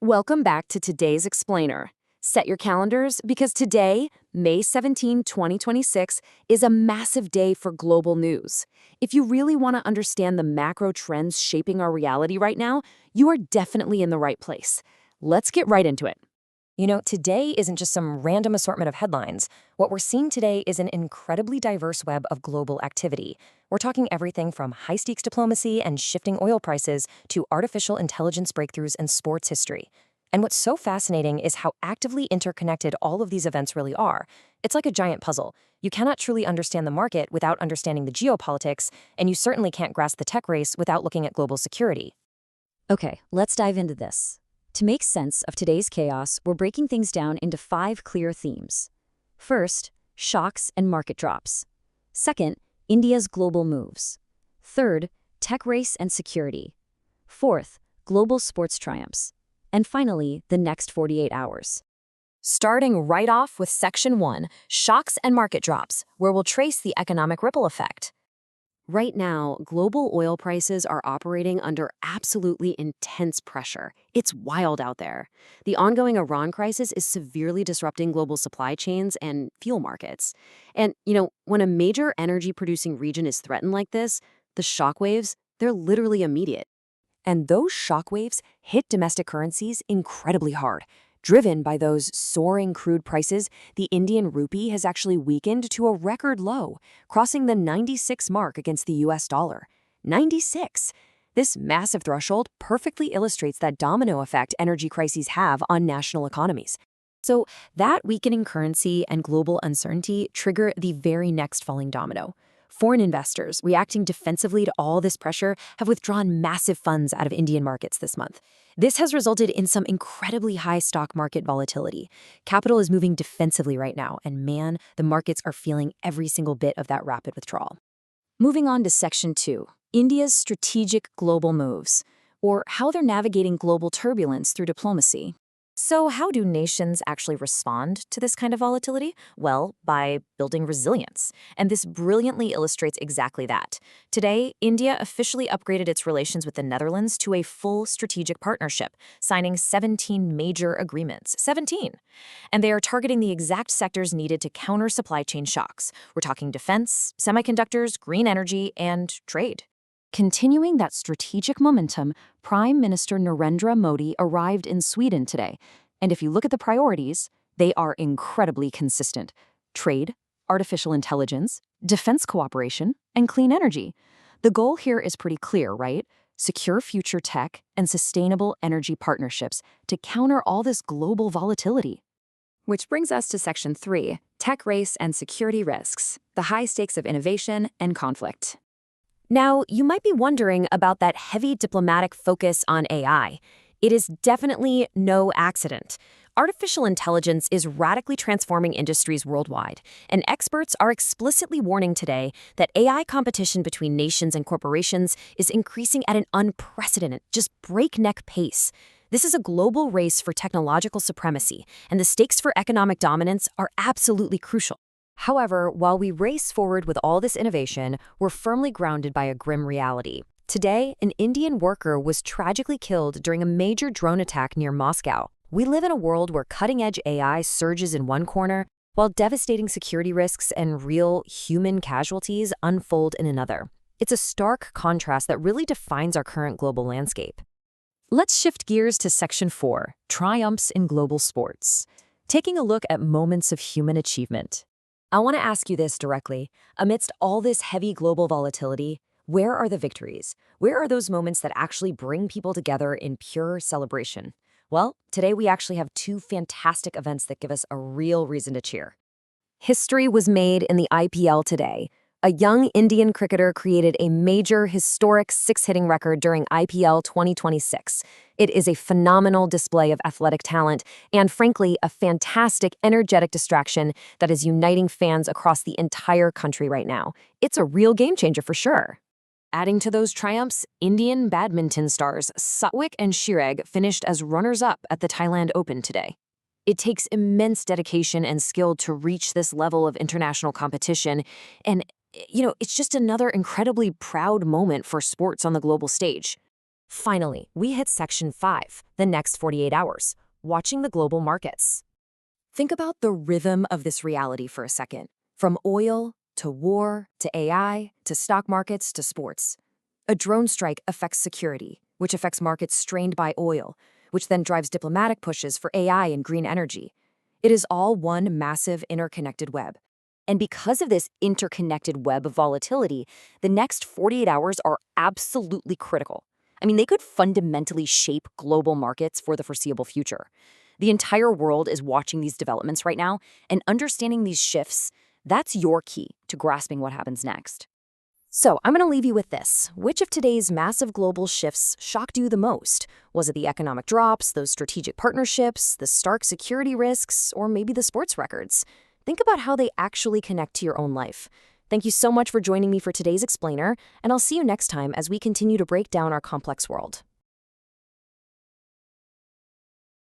Welcome back to today's Explainer. Set your calendars because today, May 17, 2026, is a massive day for global news. If you really want to understand the macro trends shaping our reality right now, you are definitely in the right place. Let's get right into it. Today isn't just some random assortment of headlines. What we're seeing today is an incredibly diverse web of global activity. We're talking everything from high-stakes diplomacy and shifting oil prices to artificial intelligence breakthroughs and sports history. And what's so fascinating is how actively interconnected all of these events really are. It's like a giant puzzle. You cannot truly understand the market without understanding the geopolitics, and you certainly can't grasp the tech race without looking at global security. Okay, let's dive into this. To make sense of today's chaos, we're breaking things down into 5 clear themes. First, shocks and market drops. Second, India's global moves. Third, tech race and security. Fourth, global sports triumphs. And finally, the next 48 hours. Starting right off with Section 1, Shocks and Market Drops, where we'll trace the economic ripple effect. Right now, global oil prices are operating under absolutely intense pressure. It's wild out there. The ongoing Iran crisis is severely disrupting global supply chains and fuel markets. And, when a major energy-producing region is threatened like this, the shockwaves, they're literally immediate. And those shockwaves hit domestic currencies incredibly hard. Driven by those soaring crude prices, the Indian rupee has actually weakened to a record low, crossing the 96 mark against the US dollar. 96! This massive threshold perfectly illustrates that domino effect energy crises have on national economies. So that weakening currency and global uncertainty trigger the very next falling domino. Foreign investors, reacting defensively to all this pressure, have withdrawn massive funds out of Indian markets this month. This has resulted in some incredibly high stock market volatility. Capital is moving defensively right now, and man, the markets are feeling every single bit of that rapid withdrawal. Moving on to Section 2, India's strategic global moves, or how they're navigating global turbulence through diplomacy. So how do nations actually respond to this kind of volatility? Well, by building resilience. And this brilliantly illustrates exactly that. Today, India officially upgraded its relations with the Netherlands to a full strategic partnership, signing 17 major agreements. 17! And they are targeting the exact sectors needed to counter supply chain shocks. We're talking defense, semiconductors, green energy, and trade. Continuing that strategic momentum, Prime Minister Narendra Modi arrived in Sweden today. And if you look at the priorities, they are incredibly consistent. Trade, artificial intelligence, defense cooperation, and clean energy. The goal here is pretty clear, right? Secure future tech and sustainable energy partnerships to counter all this global volatility. Which brings us to Section 3, tech race and security risks, the high stakes of innovation and conflict. Now, you might be wondering about that heavy diplomatic focus on AI. It is definitely no accident. Artificial intelligence is radically transforming industries worldwide, and experts are explicitly warning today that AI competition between nations and corporations is increasing at an unprecedented, just breakneck pace. This is a global race for technological supremacy, and the stakes for economic dominance are absolutely crucial. However, while we race forward with all this innovation, we're firmly grounded by a grim reality. Today, an Indian worker was tragically killed during a major drone attack near Moscow. We live in a world where cutting-edge AI surges in one corner, while devastating security risks and real human casualties unfold in another. It's a stark contrast that really defines our current global landscape. Let's shift gears to Section 4, Triumphs in Global Sports. Taking a look at moments of human achievement. I want to ask you this directly. Amidst all this heavy global volatility, where are the victories? Where are those moments that actually bring people together in pure celebration? Well, today we actually have 2 fantastic events that give us a real reason to cheer. History was made in the IPL today. A young Indian cricketer created a major historic 6-hitting record during IPL 2026. It is a phenomenal display of athletic talent and, frankly, a fantastic, energetic distraction that is uniting fans across the entire country right now. It's a real game changer for sure. Adding to those triumphs, Indian badminton stars Satwik and Chirag finished as runners-up at the Thailand Open today. It takes immense dedication and skill to reach this level of international competition, and it's just another incredibly proud moment for sports on the global stage. Finally, we hit Section 5, the next 48 hours, watching the global markets. Think about the rhythm of this reality for a second. From oil to war to AI to stock markets to sports. A drone strike affects security, which affects markets strained by oil, which then drives diplomatic pushes for AI and green energy. It is all one massive interconnected web. And because of this interconnected web of volatility, the next 48 hours are absolutely critical. I mean, they could fundamentally shape global markets for the foreseeable future. The entire world is watching these developments right now, and understanding these shifts, that's your key to grasping what happens next. So, I'm going to leave you with this. Which of today's massive global shifts shocked you the most? Was it the economic drops, those strategic partnerships, the stark security risks, or maybe the sports records? Think about how they actually connect to your own life. Thank you so much for joining me for today's explainer, and I'll see you next time as we continue to break down our complex world.